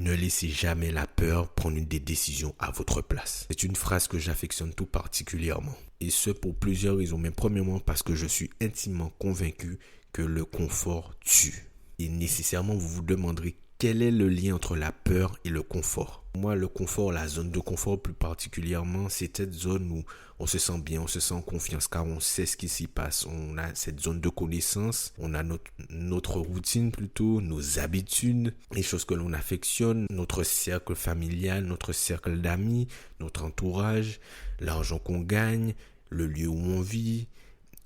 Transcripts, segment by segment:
Ne laissez jamais la peur prendre des décisions à votre place. C'est une phrase que j'affectionne tout particulièrement. Et ce pour plusieurs raisons. Mais premièrement parce que je suis intimement convaincu que le confort tue. Et nécessairement vous vous demanderez quel est le lien entre la peur et le confort. Moi, le confort, la zone de confort plus particulièrement, c'est cette zone où on se sent bien, on se sent en confiance car on sait ce qui s'y passe. On a cette zone de connaissance, on a notre routine plutôt, nos habitudes, les choses que l'on affectionne, notre cercle familial, notre cercle d'amis, notre entourage, l'argent qu'on gagne, le lieu où on vit,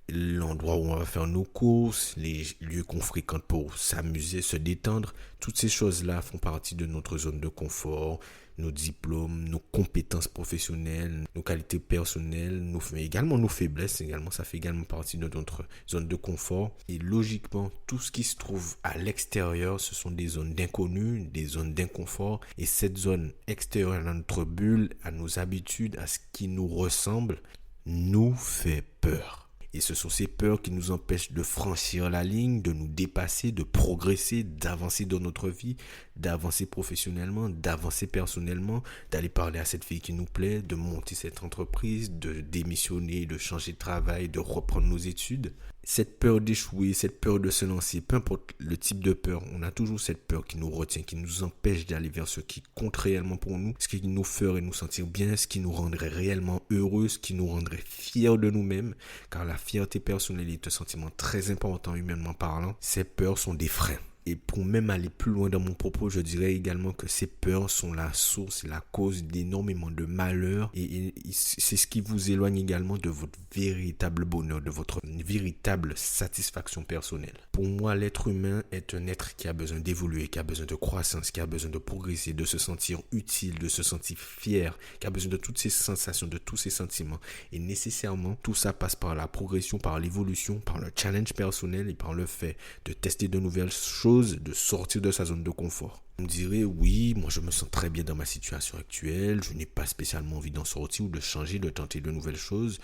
l'endroit où on va faire nos courses, les lieux qu'on fréquente pour s'amuser, se détendre. Toutes ces choses-là font partie de notre zone de confort, nos diplômes, nos compétences professionnelles, nos qualités personnelles, également nos faiblesses, ça fait également partie de notre zone de confort. Et logiquement, tout ce qui se trouve à l'extérieur, ce sont des zones d'inconnu, des zones d'inconfort. Et cette zone extérieure à notre bulle, à nos habitudes, à ce qui nous ressemble, nous fait peur. Et ce sont ces peurs qui nous empêchent de franchir la ligne, de nous dépasser, de progresser, d'avancer dans notre vie, d'avancer professionnellement, d'avancer personnellement, d'aller parler à cette fille qui nous plaît, de monter cette entreprise, de démissionner, de changer de travail, de reprendre nos études. Cette peur d'échouer, cette peur de se lancer, peu importe le type de peur, on a toujours cette peur qui nous retient, qui nous empêche d'aller vers ce qui compte réellement pour nous, ce qui nous ferait nous sentir bien, ce qui nous rendrait réellement heureux, ce qui nous rendrait fiers de nous-mêmes, car la fierté personnelle est un sentiment très important humainement parlant. Ces peurs sont des freins. Et pour même aller plus loin dans mon propos, je dirais également que ces peurs sont la source et la cause d'énormément de malheur et c'est ce qui vous éloigne également de votre véritable bonheur, de votre véritable satisfaction personnelle. Pour moi, l'être humain est un être qui a besoin d'évoluer, qui a besoin de croissance, qui a besoin de progresser, de se sentir utile, de se sentir fier, qui a besoin de toutes ces sensations, de tous ces sentiments. Et nécessairement, tout ça passe par la progression, par l'évolution, par le challenge personnel et par le fait de tester de nouvelles choses, de sortir de sa zone de confort. On me dirait, oui, moi je me sens très bien dans ma situation actuelle, je n'ai pas spécialement envie d'en sortir ou de changer, de tenter de nouvelles choses.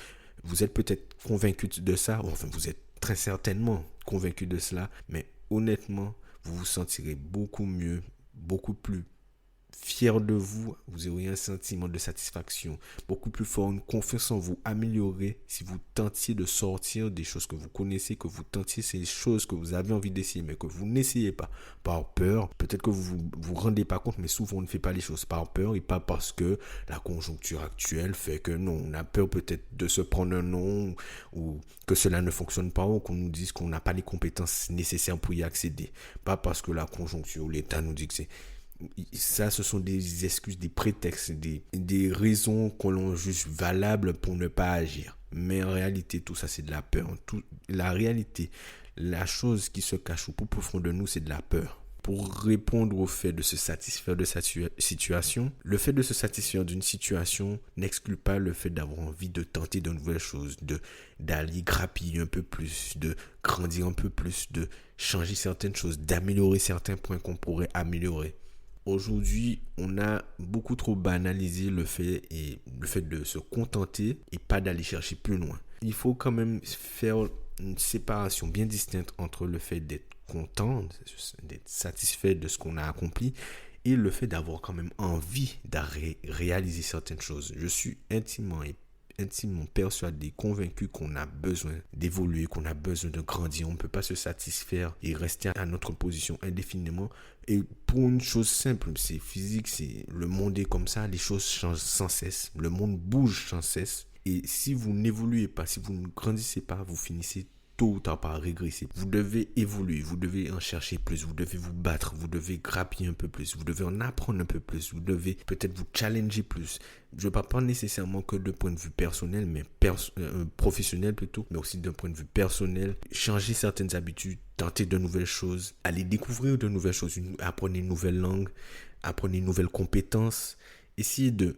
Vous êtes peut-être convaincu de ça, enfin vous êtes très certainement convaincu de cela, mais honnêtement, vous vous sentirez beaucoup mieux, beaucoup plus fier de vous, vous aurez un sentiment de satisfaction beaucoup plus fort, une confiance en vous améliorée si vous tentiez de sortir des choses que vous connaissez, que vous tentiez ces choses que vous avez envie d'essayer mais que vous n'essayez pas par peur. Peut-être que vous vous rendez pas compte, mais souvent on ne fait pas les choses par peur et pas parce que la conjoncture actuelle fait que non, on a peur peut-être de se prendre un nom ou que cela ne fonctionne pas ou qu'on nous dise qu'on n'a pas les compétences nécessaires pour y accéder. Pas parce que la conjoncture ou l'État nous dit que c'est ça, ce sont des excuses, des prétextes, des raisons que l'on juge valables pour ne pas agir. Mais en réalité, tout ça, c'est de la peur. La réalité, la chose qui se cache au plus profond de nous, c'est de la peur. Pour répondre au fait de se satisfaire de sa situation, le fait de se satisfaire d'une situation n'exclut pas le fait d'avoir envie de tenter de nouvelles choses, d'aller grappiller un peu plus, de grandir un peu plus, de changer certaines choses, d'améliorer certains points qu'on pourrait améliorer. Aujourd'hui, on a beaucoup trop banalisé le fait de se contenter et pas d'aller chercher plus loin. Il faut quand même faire une séparation bien distincte entre le fait d'être content, d'être satisfait de ce qu'on a accompli et le fait d'avoir quand même envie de réaliser certaines choses. Je suis intimement persuadé, convaincu qu'on a besoin d'évoluer, qu'on a besoin de grandir. On ne peut pas se satisfaire et rester à notre position indéfiniment. Et pour une chose simple, c'est physique, le monde est comme ça, les choses changent sans cesse, le monde bouge sans cesse. Et si vous n'évoluez pas, si vous ne grandissez pas, vous finissez tôt ou tard par régresser. Vous devez évoluer, vous devez en chercher plus, vous devez vous battre, vous devez grappiller un peu plus, vous devez en apprendre un peu plus, vous devez peut-être vous challenger plus. Je ne parle pas nécessairement que d'un point de vue personnel, mais professionnel plutôt, mais aussi d'un point de vue personnel. Changer certaines habitudes, tenter de nouvelles choses, aller découvrir de nouvelles choses, apprenez une nouvelle langue, apprenez une nouvelle compétence. Essayez de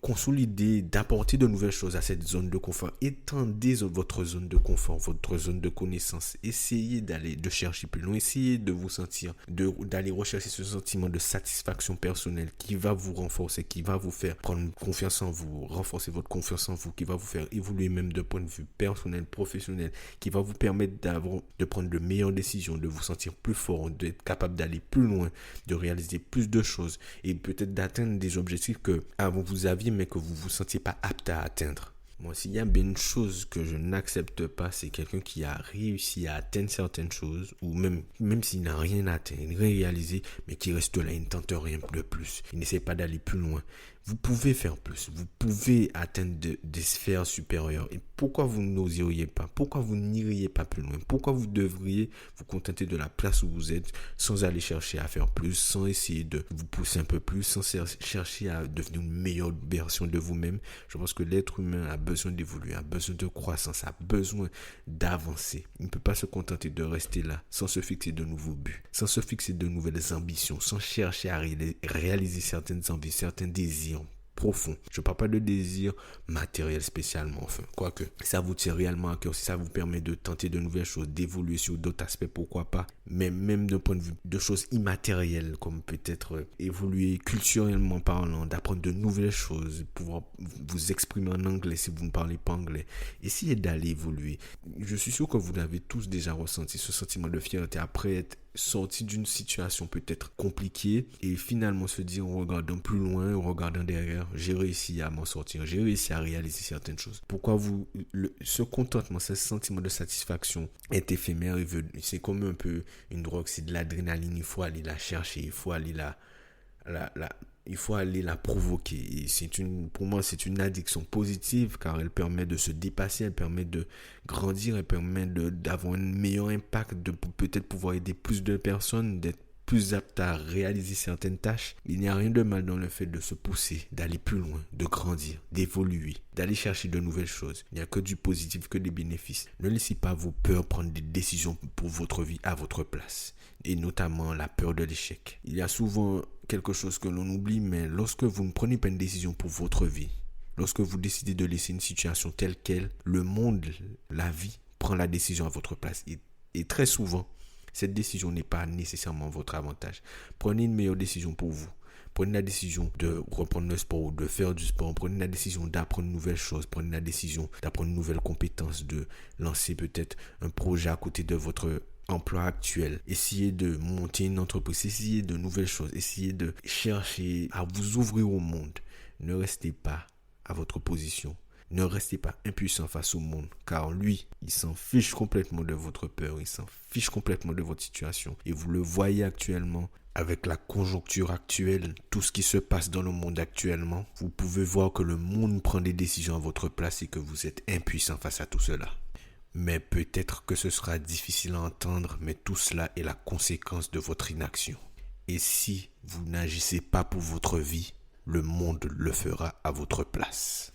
consolider, d'apporter de nouvelles choses à cette zone de confort. Étendez votre zone de confort, votre zone de connaissance. Essayez de chercher plus loin. Essayez de vous sentir, d'aller rechercher ce sentiment de satisfaction personnelle qui va vous renforcer, qui va vous faire prendre confiance en vous, renforcer votre confiance en vous, qui va vous faire évoluer même de point de vue personnel, professionnel, qui va vous permettre de prendre de meilleures décisions, de vous sentir plus fort, d'être capable d'aller plus loin, de réaliser plus de choses et peut-être d'atteindre des objectifs que avant vous aviez mais que vous vous sentiez pas apte à atteindre. Moi, s'il y a bien une chose que je n'accepte pas, c'est quelqu'un qui a réussi à atteindre certaines choses, ou même s'il n'a rien atteint, rien réalisé, mais qui reste là, il ne tente rien de plus. Il n'essaie pas d'aller plus loin. Vous pouvez faire plus, vous pouvez atteindre des sphères supérieures. Et pourquoi vous n'oseriez pas? Pourquoi vous n'iriez pas plus loin? Pourquoi vous devriez vous contenter de la place où vous êtes sans aller chercher à faire plus, sans essayer de vous pousser un peu plus, sans chercher à devenir une meilleure version de vous-même? Je pense que l'être humain a besoin d'évoluer, a besoin de croissance, a besoin d'avancer. Il ne peut pas se contenter de rester là sans se fixer de nouveaux buts, sans se fixer de nouvelles ambitions, sans chercher à réaliser certaines envies, certains désirs profond. Je ne parle pas de désir matériel spécialement, enfin, quoique ça vous tient réellement à cœur, si ça vous permet de tenter de nouvelles choses, d'évoluer sur d'autres aspects, pourquoi pas, mais même d'un point de vue de choses immatérielles, comme peut-être évoluer culturellement parlant, d'apprendre de nouvelles choses, pouvoir vous exprimer en anglais si vous ne parlez pas anglais, essayez d'aller évoluer. Je suis sûr que vous l'avez tous déjà ressenti, ce sentiment de fierté après être sorti d'une situation peut-être compliquée et finalement se dire en regardant plus loin, en regardant derrière, j'ai réussi à m'en sortir, j'ai réussi à réaliser certaines choses. Pourquoi ce contentement, ce sentiment de satisfaction est éphémère et c'est comme un peu une drogue, c'est de l'adrénaline, il faut aller la chercher, il faut aller la provoquer. Et pour moi, c'est une addiction positive car elle permet de se dépasser, elle permet de grandir, elle permet d'avoir un meilleur impact, de peut-être pouvoir aider plus de personnes, d'être plus apte à réaliser certaines tâches. Il n'y a rien de mal dans le fait de se pousser, d'aller plus loin, de grandir, d'évoluer, d'aller chercher de nouvelles choses. Il n'y a que du positif, que des bénéfices. Ne laissez pas vos peurs prendre des décisions pour votre vie à votre place. Et notamment la peur de l'échec. Il y a souvent quelque chose que l'on oublie, mais lorsque vous ne prenez pas une décision pour votre vie, lorsque vous décidez de laisser une situation telle qu'elle, le monde, la vie, prend la décision à votre place. Et très souvent, cette décision n'est pas nécessairement votre avantage. Prenez une meilleure décision pour vous. Prenez la décision de reprendre le sport ou de faire du sport. Prenez la décision d'apprendre de nouvelles choses. Prenez la décision d'apprendre de nouvelles compétences, de lancer peut-être un projet à côté de votre emploi actuel. Essayez de monter une entreprise. Essayez de nouvelles choses. Essayez de chercher à vous ouvrir au monde. Ne restez pas à votre position. Ne restez pas impuissant face au monde, car lui, il s'en fiche complètement de votre peur, il s'en fiche complètement de votre situation. Et vous le voyez actuellement, avec la conjoncture actuelle, tout ce qui se passe dans le monde actuellement, vous pouvez voir que le monde prend des décisions à votre place et que vous êtes impuissant face à tout cela. Mais peut-être que ce sera difficile à entendre, mais tout cela est la conséquence de votre inaction. Et si vous n'agissez pas pour votre vie, le monde le fera à votre place.